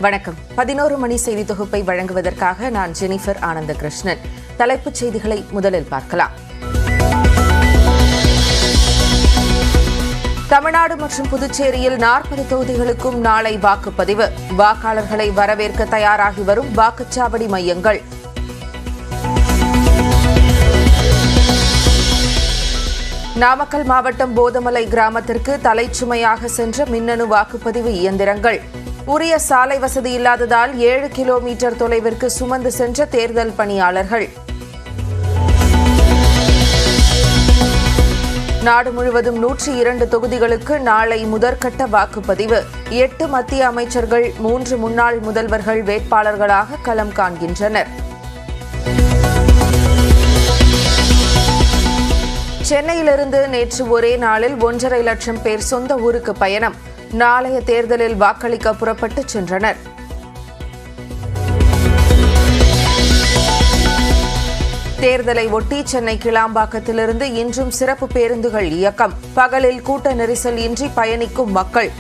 வணக்கம். 11 மணி செய்தி தொகுப்பை வழங்குவதற்காக நான் ஜெனிஃபர் ஆனந்தகிருஷ்ணன். தலைப்புச் செய்திகளை முதலில் பார்க்கலாம். தமிழ்நாடு மற்றும் புதுச்சேரியில் 40 தொகுதிகளுக்கும் நாளை வாக்குப்பதிவு. வாக்காளர்களை வரவேற்க தயாராகி வரும் வாக்குச்சாவடி மையங்கள். நாமக்கல் மாவட்டம் போதமலை கிராமத்திற்கு தலைச்சுமையாக சென்ற மின்னணு வாக்குப்பதிவு இயந்திரங்கள். உரிய சாலை வசதி இல்லாததால் 7 கிலோமீட்டர் தொலைவிற்கு சுமந்து சென்ற தேர்தல் பணியாளர்கள். நாடு முழுவதும் 102 தொகுதிகளுக்கு நாளை முதற்கட்ட வாக்குப்பதிவு. 8 மத்திய அமைச்சர்கள் 3 முன்னாள் முதல்வர்கள் வேட்பாளர்களாக களம் காண்கின்றனர். சென்னையிலிருந்து நேற்று ஒரே நாளில் 1.5 லட்சம் பேர் சொந்த ஊருக்கு பயணம். நாளைய தேர்தலில் வாக்களிக்க புறப்பட்டு சென்றனர். தேர்தலை ஒட்டி சென்னை கிளாம்பாக்கத்திலிருந்து இன்றும் சிறப்பு பேருந்துகள் இயக்கம். பகலில் கூட்ட நெரிசல் இன்றி பயணிக்கும் மக்கள்.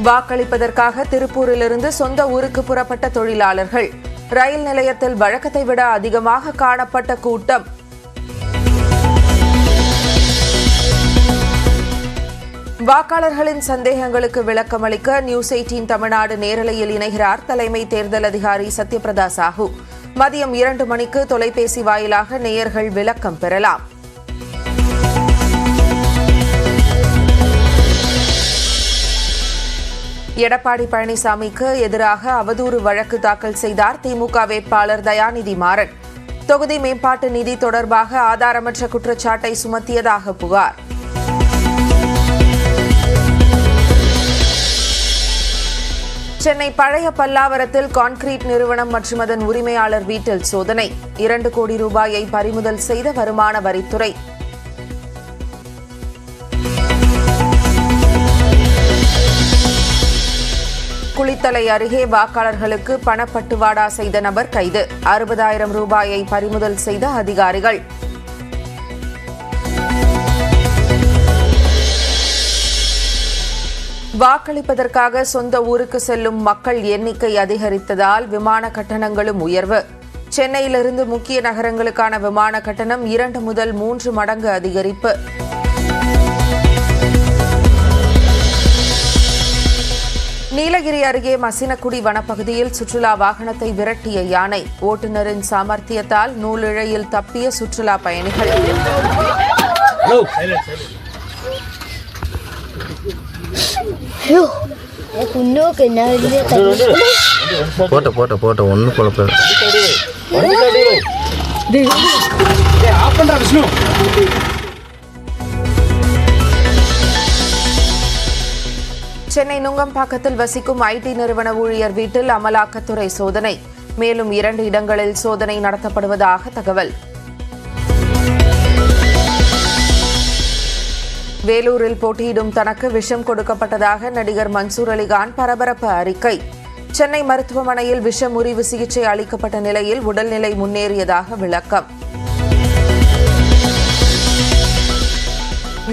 வாக்களிப்பதற்காக திருப்பூரிலிருந்து சொந்த ஊருக்கு புறப்பட்ட தொழிலாளர்கள். ரயில் நிலையத்தில் வழக்கத்தை விட அதிகமாக காணப்பட்ட கூட்டம். வாக்காளர்களின் சந்தேகங்களுக்கு விளக்கமளிக்க நியூஸ் 18 தமிழ்நாடு நேரலையில் இணைகிறார் தலைமை தேர்தல் அதிகாரி சத்யபிரதா சாஹூ. மதியம் 2 மணிக்கு தொலைபேசி வாயிலாக நேயர்கள் விளக்கம் பெறலாம். எடப்பாடி பழனிசாமிக்கு எதிராக அவதூறு வழக்கு தாக்கல் செய்தார் திமுக வேட்பாளர் தயாநிதி மாறன். தொகுதி மேம்பாட்டு நிதி தொடர்பாக ஆதாரமற்ற குற்றச்சாட்டை சுமத்தியதாக புகார். சென்னை பழைய பல்லாவரத்தில் கான்கிரீட் நிறுவனம் மற்றும் அதன் உரிமையாளர் வீட்டில் சோதனை. 2 கோடி ரூபாயை பறிமுதல் செய்த வருமான வரித்துறை. குளித்தலை அருகே வாக்காளர்களுக்கு பணப்பட்டுவாடா செய்த நபர் கைது. 60,000 ரூபாயை பறிமுதல் செய்த அதிகாரிகள். வாக்களிப்பதற்காக சொந்த ஊருக்கு செல்லும் மக்கள் எண்ணிக்கை அதிகரித்ததால் விமான கட்டணங்களும் உயர்வு. சென்னையிலிருந்து முக்கிய நகரங்களுக்கான விமான கட்டணம் 2 முதல் 3 மடங்கு அதிகரிப்பு. நீலகிரி அருகே மசினக்குடி வனப்பகுதியில் சுற்றுலா வாகனத்தை விரட்டிய யானை. ஓட்டுநரின் சாமர்த்தியத்தால் நூலிழையில் தப்பிய சுற்றுலா பயணிகள். சென்னை நுங்கம்பாக்கத்தில் வசிக்கும் ஐடி நிறுவன ஊழியர் வீட்டில் அமலாக்கத்துறை சோதனை. மேலும் 2 இடங்களில் சோதனை நடத்தப்படுவதாக தகவல். வேலூரில் போட்டியிடும் தனக்கு விஷம் கொடுக்கப்பட்டதாக நடிகர் மன்சூர் அலிகான் பரபரப்பு அறிக்கை. சென்னை மருத்துவமனையில் விஷ முறிவு சிகிச்சை அளிக்கப்பட்ட நிலையில் உடல்நிலை முன்னேறியதாக விளக்கம்.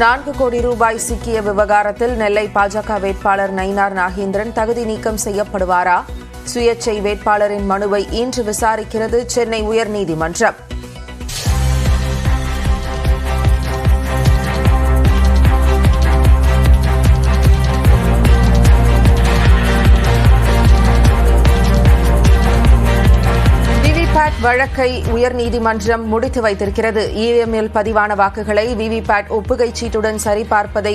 4 கோடி ரூபாய் சிக்கிய விவகாரத்தில் நெல்லை பாஜக வேட்பாளர் நயினார் நாகேந்திரன் தகுதி நீக்கம் செய்யப்படுவாரா? சுயேட்சை வேட்பாளரின் மனுவை இன்று விசாரிக்கிறது சென்னை உயர்நீதிமன்றம். வழக்கை உயர்நீதிமன்றம் முடித்து வைத்திருக்கிறது. இவிஎம்மில் பதிவான வாக்குகளை விவிபேட் ஒப்புகை சீட்டுடன் சரிபார்ப்பதை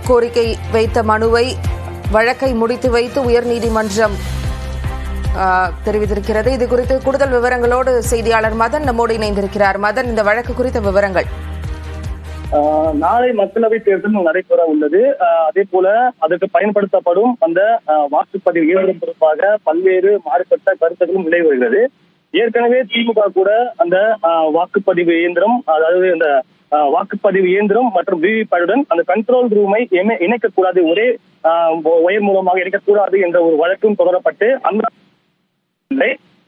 கோரிக்கை வைத்த மனுவை வழக்கை முடித்து வைத்து உயர்நீதிமன்றம் தெரிவித்திருக்கிறது. இது குறித்து கூடுதல் விவரங்களோடு செய்தியாளர் மதன் நம்மோடு இணைந்திருக்கிறார். மதன், இந்த வழக்கு குறித்த விவரங்கள். நாளை மக்களவை தேர்தல் நடைபெற உள்ளது. அதே போல அதற்கு பயன்படுத்தப்படும் அந்த வாக்குப்பதிவு இயந்திரம் தொடர்பாக பல்வேறு மாறுபட்ட கருத்துக்களும் நிலை வருகிறது. ஏற்கனவே திமுக கூட அந்த வாக்குப்பதிவு இயந்திரம், அதாவது அந்த வாக்குப்பதிவு இயந்திரம் மற்றும் விவிபேட்டுடன் அந்த கண்ட்ரோல் ரூமை இணைக்கக்கூடாது, ஒரே ஒயர் மூலமாக இணைக்கக்கூடாது என்ற ஒரு வழக்கும் தொடரப்பட்டு அந்த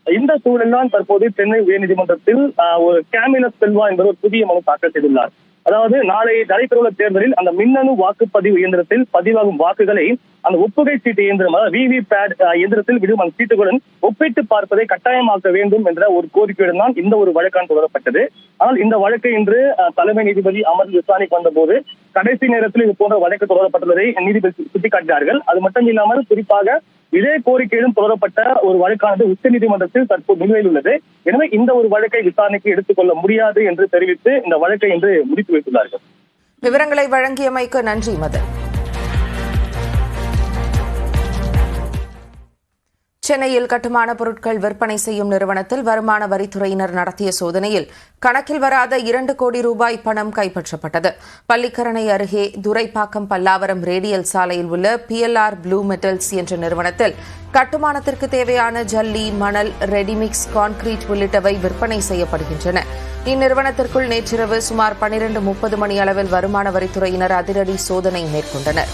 இந்த சூழலில் தான் தற்போது சென்னை உயர்நீதிமன்றத்தில் ஒரு கேமிலஸ் செல்வா என்பவர் புதிய மனு தாக்கல் செய்துள்ளார். அதாவது நாளை நடைபெறவுள்ள தேர்தலில் அந்த மின்னணு வாக்குப்பதிவு இயந்திரத்தில் பதிவாகும் வாக்குகளை அந்த ஒப்புகை சீட்டு இயந்திரம் விவி பேட் இயந்திரத்தில் விடும் அந்த சீட்டுகளுடன் ஒப்பிட்டு பார்ப்பதை கட்டாயமாக்க வேண்டும் என்ற ஒரு கோரிக்கையுடன் தான் இந்த ஒரு வழக்கான் தொடரப்பட்டது. ஆனால் இந்த வழக்கை இன்று தலைமை நீதிபதி அமர்ந்து விசாரணைக்கு வந்தபோது கடைசி நேரத்தில் இது போன்ற வழக்கு தொடரப்பட்டுள்ளதை நீதிபதி சுட்டிக்காட்டினார்கள். அது மட்டும் இல்லாமல் குறிப்பாக இதே கோரிக்கையிலும் தொடரப்பட்ட ஒரு வழக்கானது உச்சநீதிமன்றத்தில் தற்போது நிலுவையில் உள்ளது. எனவே இந்த ஒரு வழக்கை விசாரணைக்கு எடுத்துக்கொள்ள முடியாது என்று தெரிவித்து இந்த வழக்கை இன்று முடித்து வைத்துள்ளார்கள். விவரங்களை வழங்கியமைக்கு நன்றி மதன். சென்னையில் கட்டுமான பொருட்கள் விற்பனை செய்யும் நிறுவனத்தில் வருமான வரித்துறையினர் நடத்திய சோதனையில் கணக்கில் வராத 2 கோடி ரூபாய் பணம் கைப்பற்றப்பட்டது. பள்ளிக்கரணை அருகே துரைப்பாக்கம் பல்லாவரம் ரேடியல் சாலையில் உள்ள PLR ப்ளூ மெட்டல்ஸ் என்ற நிறுவனத்தில் கட்டுமானத்திற்கு தேவையான ஜல்லி, மணல், ரெடிமிக்ஸ், கான்கிரீட் உள்ளிட்டவை விற்பனை செய்யப்படுகின்றன. இந்நிறுவனத்திற்குள் நேற்றிரவு சுமார் 12:30 மணி அளவில் வருமான வரித்துறையினர் அதிரடி சோதனை மேற்கொண்டனர்.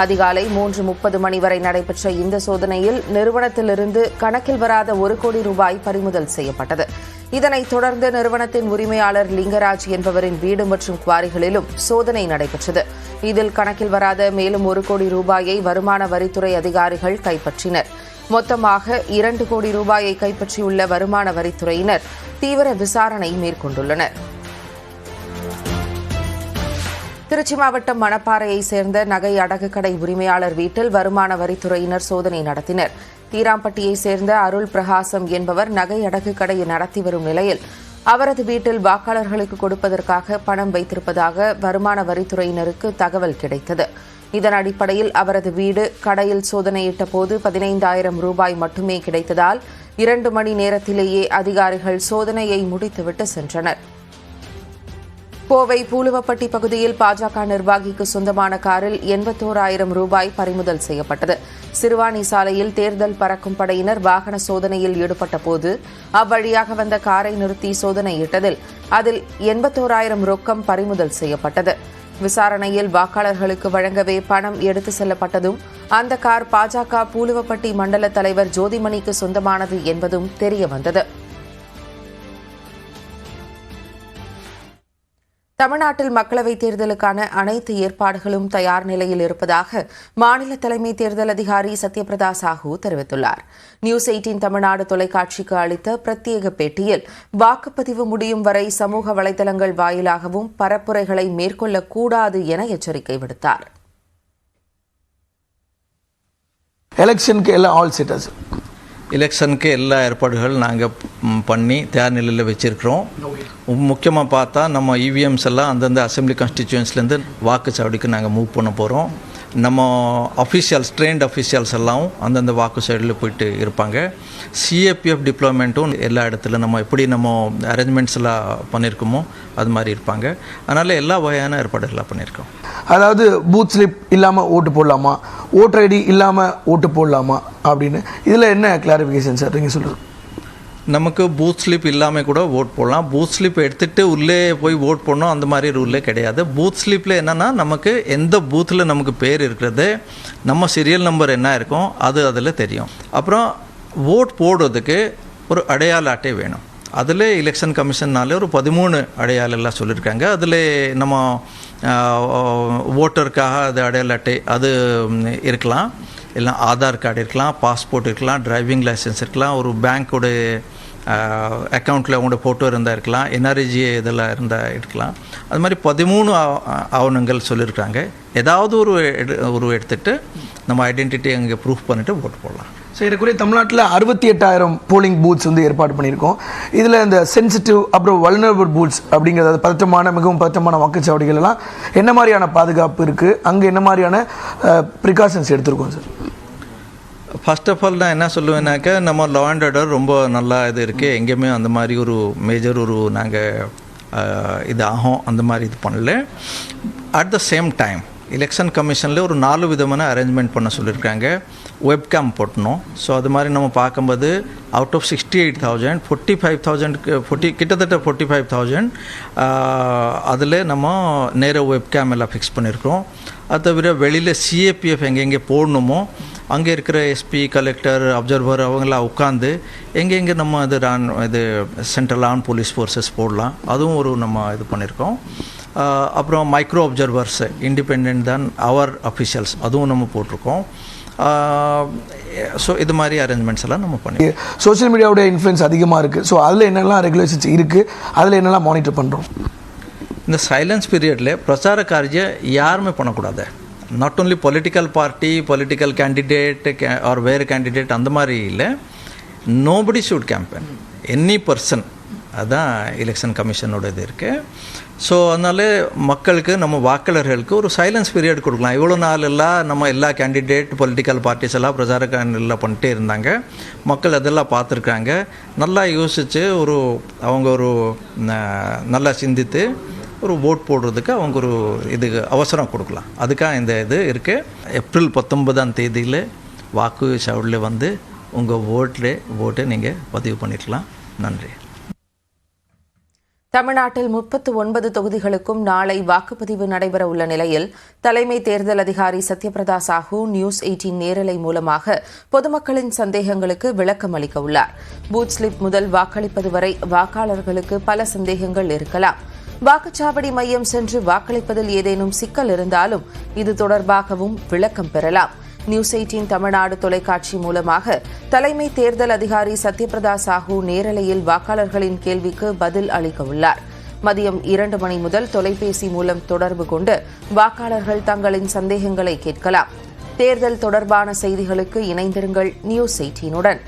அதிகாலை 3:30 மணி வரை நடைபெற்ற இந்த சோதனையில் நிறுவனத்திலிருந்து கணக்கில் வராத 1 கோடி ரூபாய் பறிமுதல் செய்யப்பட்டது. இதனைத் தொடர்ந்து நிறுவனத்தின் உரிமையாளர் லிங்கராஜ் என்பவரின் வீடு மற்றும் குவாரிகளிலும் சோதனை நடைபெற்றது. இதில் கணக்கில் வராத மேலும் 1 கோடி ரூபாயை வருமான வரித்துறை அதிகாரிகள் கைப்பற்றினர். மொத்தமாக 2 கோடி ரூபாயை கைப்பற்றியுள்ள வருமான வரித்துறையினர் தீவிர விசாரணை மேற்கொண்டுள்ளனர். திருச்சி மாவட்டம் மணப்பாறையைச் சேர்ந்த நகை அடகு கடை உரிமையாளர் வீட்டில் வருமான வரித்துறையினர் சோதனை நடத்தினர். தீராம்பட்டியைச் சேர்ந்த அருள் பிரகாசம் என்பவர் நகை அடகு கடையை நடத்தி வரும் நிலையில் அவரது வீட்டில் வாக்காளர்களுக்கு கொடுப்பதற்காக பணம் வைத்திருப்பதாக வருமான வரித்துறையினருக்கு தகவல் கிடைத்தது. இதன் அடிப்படையில் அவரது வீடு கடையில் சோதனையிட்ட போது 15,000 ரூபாய் மட்டுமே கிடைத்ததால் 2 மணி நேரத்திலேயே அதிகாரிகள் சோதனையை முடித்துவிட்டு சென்றனர். கோவை பூலுவப்பட்டி பகுதியில் பாஜக நிர்வாகிக்கு சொந்தமான காரில் 81,000 ரூபாய் பறிமுதல் செய்யப்பட்டது. சிறுவாணி சாலையில் தேர்தல் பறக்கும் படையினர் வாகன சோதனையில் ஈடுபட்ட போது அவ்வழியாக வந்த காரை நிறுத்தி சோதனையிட்டதில் அதில் 81,000 ரொக்கம் பறிமுதல் செய்யப்பட்டது. விசாரணையில் வாக்காளர்களுக்கு வழங்கவே பணம் எடுத்து செல்லப்பட்டதும் அந்த கார் பாஜக பூலுவப்பட்டி மண்டல தலைவர் ஜோதிமணிக்கு சொந்தமானது என்பதும் தெரியவந்தது. தமிழ்நாட்டில் மக்களவைத் தேர்தலுக்கான அனைத்து ஏற்பாடுகளும் தயார் நிலையில் இருப்பதாக மாநில தலைமை தேர்தல் அதிகாரி சத்யபிரதா சாஹூ தெரிவித்துள்ளார். நியூஸ் 18 தமிழ்நாடு தொலைக்காட்சிக்கு அளித்த பிரத்யேக பேட்டியில் வாக்குப்பதிவு முடியும் வரை சமூக வலைதளங்கள் வாயிலாகவும் பரப்புரைகளை மேற்கொள்ளக்கூடாது என எச்சரிக்கை விடுத்தார். எலெக்ஷனுக்கு எல்லா ஏற்பாடுகள் நாங்கள் பண்ணி தயார் நிலையில் வச்சுருக்கிறோம். முக்கியமாக பார்த்தா நம்ம இவிஎம்ஸ் எல்லாம் அந்தந்த அசெம்பிளி கான்ஸ்டிடியூன்ஸ்லேருந்து வாக்குச்சாவடிக்கு நாங்கள் மூவ் பண்ண போகிறோம். நம்ம அஃபீஷியல்ஸ் ட்ரெயின்ட் அஃபீஷியல்ஸ் எல்லாம் அந்தந்த வாக்கு சைடில் போயிட்டு இருப்பாங்க. சிஏபிஎஃப் டிப்ளாய்மெண்ட்டும் எல்லா இடத்துல நம்ம எப்படி நம்ம அரேஞ்ச்மெண்ட்ஸ் எல்லாம் பண்ணியிருக்கோமோ அது மாதிரி இருப்பாங்க. அதனால் எல்லா வகையான ஏற்பாடுகளாக பண்ணியிருக்கோம். அதாவது பூத் ஸ்லிப் இல்லாமல் ஓட்டு போடலாமா, ஓட்டர் ஐடி இல்லாமல் ஓட்டு போடலாமா அப்படின்னு இதில் என்ன கிளாரிஃபிகேஷன் சார் நீங்கள் சொல்லுங்கள்? நமக்கு பூத் ஸ்லிப் இல்லாமல் கூட ஓட் போடலாம். பூத் ஸ்லிப் எடுத்துகிட்டு உள்ளே போய் ஓட் போடணும் அந்த மாதிரி ரூலே கிடையாது. பூத் ஸ்லிப்பில் என்னென்னா நமக்கு எந்த பூத்தில் நமக்கு பேர் இருக்கிறது, நம்ம சீரியல் நம்பர் என்ன இருக்கும் அது அதில் தெரியும். அப்புறம் ஓட் போடுறதுக்கு ஒரு அடையாள அட்டை வேணும். அதில் எலெக்ஷன் கமிஷன்னாலே ஒரு 13 அடையாளெல்லாம் சொல்லியிருக்காங்க. அதில் நம்ம ஓட்டருக்காக அது அடையாள அட்டை அது இருக்கலாம், இல்லை ஆதார் கார்டு இருக்கலாம், பாஸ்போர்ட் இருக்கலாம், டிரைவிங் லைசன்ஸ் இருக்கலாம், ஒரு பேங்க்கோட அக்கௌண்ட்டில் உங்களோட ஃபோட்டோ இருந்தால் இருக்கலாம், என்ஆர்ஜி இதெல்லாம் இருந்தால் இருக்கலாம். அது மாதிரி 13 ஆவணங்கள் சொல்லியிருக்காங்க. ஏதாவது ஒரு எடுத்துகிட்டு நம்ம ஐடென்டிட்டி அங்கே ப்ரூஃப் பண்ணிவிட்டு ஓட்டு போடலாம். ஸோ இதுக்குரிய தமிழ்நாட்டில் 68,000 போலிங் பூத்ஸ் வந்து ஏற்பாடு பண்ணியிருக்கோம். இதில் இந்த சென்சிட்டிவ் அப்புறம் வல்னரபிள் பூத்ஸ் அப்படிங்கிறது மிகவும் பதற்றமான வாக்குச்சாவடிகள் எல்லாம் என்ன மாதிரியான பாதுகாப்பு இருக்குது, அங்கே என்ன மாதிரியான ப்ரிகாஷன்ஸ் எடுத்திருக்கோம் சார்? ஃபர்ஸ்ட் ஆஃப் ஆல் நான் என்ன சொல்லுவேன்னாக்கா, நம்ம லா அண்ட் ஆர்டர் ரொம்ப நல்லா இது இருக்குது. எங்கேயுமே அந்த மாதிரி ஒரு மேஜர் நாங்கள் இது ஆகும் அந்த மாதிரி இது பண்ணல. At the same time election கமிஷனில் ஒரு 4 விதமான அரேஞ்ச்மெண்ட் பண்ண சொல்லியிருக்காங்க. வெப்கேம் போட்டணும். ஸோ அது மாதிரி நம்ம பார்க்கும்போது அவுட் ஆஃப் 68,000 45,000 கிட்டத்தட்ட 45,000 அதில் நம்ம நேராக வெப்கேம் எல்லாம் ஃபிக்ஸ் பண்ணியிருக்கிறோம். அது தவிர வெளியில் சிஏபிஎஃப் எங்கெங்கே போடணுமோ அங்கே இருக்கிற எஸ்பி, கலெக்டர், அப்சர்வர் அவங்களாம் உட்காந்து எங்கெங்கே நம்ம இது சென்ட்ரல் ஆர்ம் போலீஸ் ஃபோர்ஸஸ் போடலாம் அதுவும் நம்ம இது பண்ணியிருக்கோம். அப்புறம் மைக்ரோ அப்சர்வர்ஸ் இண்டிபெண்ட் தான் அவர் அஃபிஷியல்ஸ் அதுவும் நம்ம போட்டிருக்கோம். ஸோ இது மாதிரி அரேஞ்ச்மெண்ட்ஸ் எல்லாம் நம்ம பண்ணி சோஷியல் மீடியாவுடைய இன்ஃப்ளூயன்ஸ் அதிகமாக இருக்குது. ஸோ அதில் என்னெல்லாம் ரெகுலேஷன்ஸ் இருக்குது, அதில் என்னெல்லாம் மானிட்டர் பண்ணுறோம்? இந்த சைலன்ஸ் பீரியடில் பிரச்சார காரியம் யாருமே பண்ணக்கூடாது. Not only political party, political candidate R வேறு கேண்டிடேட் அந்த மாதிரி இல்லை. Nobody should campaign, any person. அதுதான் எலெக்ஷன் கமிஷனோட இது இருக்குது. ஸோ அதனால மக்களுக்கு நம்ம வாக்காளர்களுக்கு ஒரு சைலன்ஸ் பீரியட் கொடுக்கலாம். இவ்வளோ நாள் எல்லாம் நம்ம எல்லா கேண்டிடேட் பொலிட்டிக்கல் பார்ட்டிஸ் எல்லாம் பிரச்சார எல்லாம் பண்ணிட்டே இருந்தாங்க. மக்கள் அதெல்லாம் பார்த்துருக்காங்க. நல்லா யோசித்து அவங்க நல்லா சிந்தித்து ஒரு ஓட் போடுறதுக்கு அவங்க ஒரு அவசரம் கொடுக்கலாம். அதுக்காக இந்த இது இருக்குது. ஏப்ரல் 19 வாக்கு சவுடில் வந்து உங்கள் ஓட்டை நீங்கள் பதிவு பண்ணிக்கலாம். நன்றி. தமிழ்நாட்டில் 39 தொகுதிகளுக்கும் நாளை வாக்குப்பதிவு நடைபெற உள்ள நிலையில் தலைமை தேர்தல் அதிகாரி சத்யபிரதா சாஹூ நியூஸ் 18 நேரலை மூலமாக பொதுமக்களின் சந்தேகங்களுக்கு விளக்கம் அளிக்க உள்ளார். பூத் ஸ்லிப் முதல் வாக்களிப்பது வரை வாக்காளர்களுக்கு பல சந்தேகங்கள் இருக்கலாம். வாக்குச்சாவடி மையம் சென்று வாக்களிப்பதில் ஏதேனும் சிக்கல் இருந்தாலும் இது தொடர்பாகவும் விளக்கம் பெறலாம். நியூஸ் 18 தமிழ்நாடு தொலைக்காட்சி மூலமாக தலைமை தேர்தல் அதிகாரி சத்யபிரதா சாஹூ நேரலையில் வாக்காளர்களின் கேள்விக்கு பதில் அளிக்க உள்ளார். மதியம் 2 மணி முதல் தொலைபேசி மூலம் தொடர்பு கொண்டு வாக்காளர்கள் தங்களின் சந்தேகங்களை கேட்கலாம். தேர்தல் தொடர்பான செய்திகளுக்கு இணைந்திருங்கள் நியூஸ் 18 உடன்.